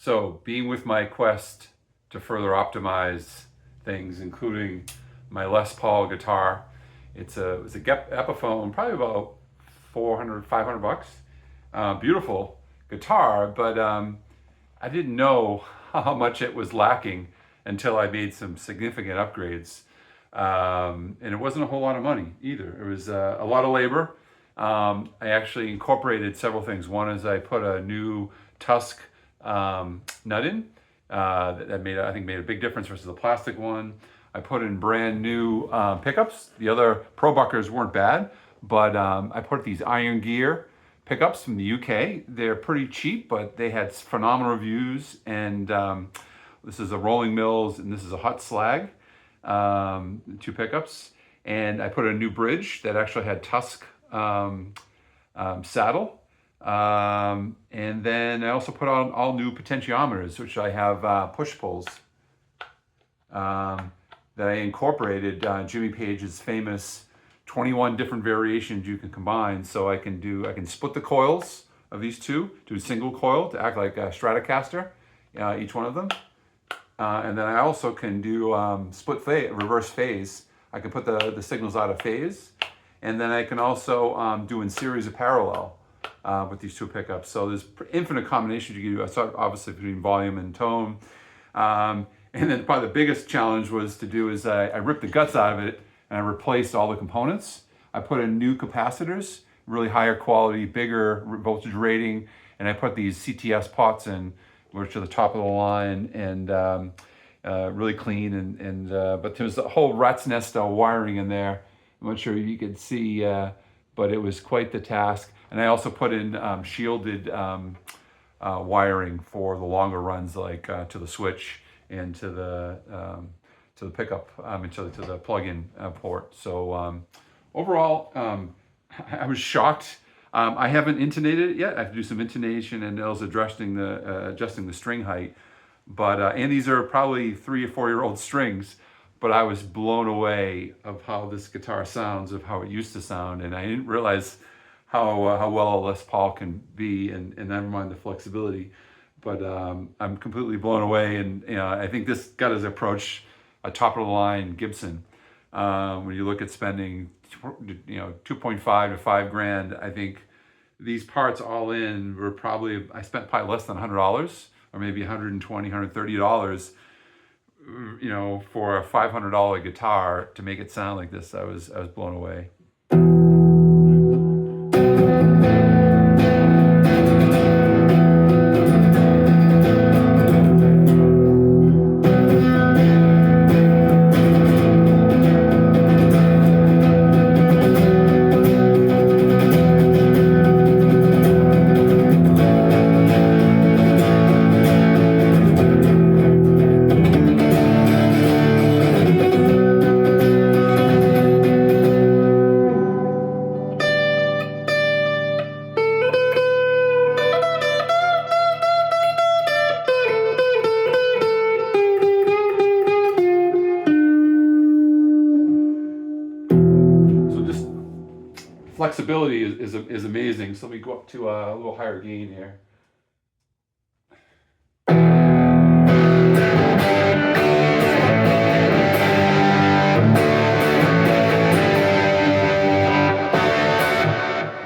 So, being with my quest to further optimize things, including my Les Paul guitar, it's a Epiphone, probably about 400, 500 bucks. Beautiful guitar, but I didn't know how much it was lacking until I made some significant upgrades. And it wasn't a whole lot of money either. It was a lot of labor. I actually incorporated several things. One is I put a new Tusk nut in that made, I think, made a big difference versus the plastic one. I put in brand new pickups. The other Pro Buckers weren't bad, but I put these Iron Gear pickups from the UK. They're pretty cheap, but they had phenomenal reviews. And this is a Rolling Mills, and this is a Hot Slag, two pickups. And I put a new bridge that actually had Tusk saddle. And then I also put on all new potentiometers, which I have push-pulls that I incorporated Jimmy Page's famous 21 different variations you can combine. So I can split the coils of these two, do a single coil to act like a Stratocaster, each one of them. And then I also can do reverse phase. I can put the signals out of phase. And then I can also do in series of parallel with these two pickups. So there's infinite combinations you can do. I start obviously between volume and tone. And then probably the biggest challenge was to do is I ripped the guts out of it and I replaced all the components. I put in new capacitors, really higher quality, bigger voltage rating, and I put these CTS pots in, which are the top of the line, and really clean. But there was a whole rat's nest of wiring in there. I'm not sure you could see, but it was quite the task. And I also put in shielded wiring for the longer runs, like to the switch and to the pickup, to the plug-in port. So overall, I was shocked. I haven't intonated it yet. I have to do some intonation and also adjusting the string height. But and these are probably 3 or 4 year old strings. But I was blown away of how this guitar sounds, of how it used to sound, and I didn't realize how well a Les Paul can be, and never mind the flexibility. But I'm completely blown away, and I think this got his approach a top of the line Gibson. When you look at spending 2.5 to 5 grand, I think these parts all in were I spent probably less than $100, or maybe $120, $130. For a $500 guitar to make it sound like this. I was blown away. Flexibility is amazing. So let me go up to a little higher gain here.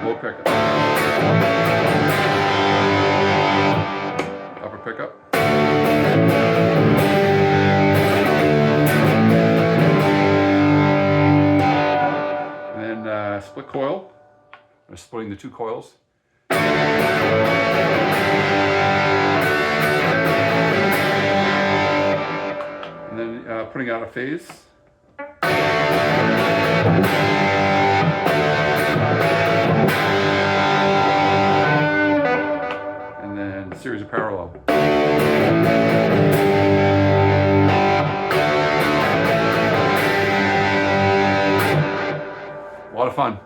Low pickup. Upper pickup. And then split coil. We're splitting the two coils. And then putting out a phase. And then a series of parallel. A lot of fun.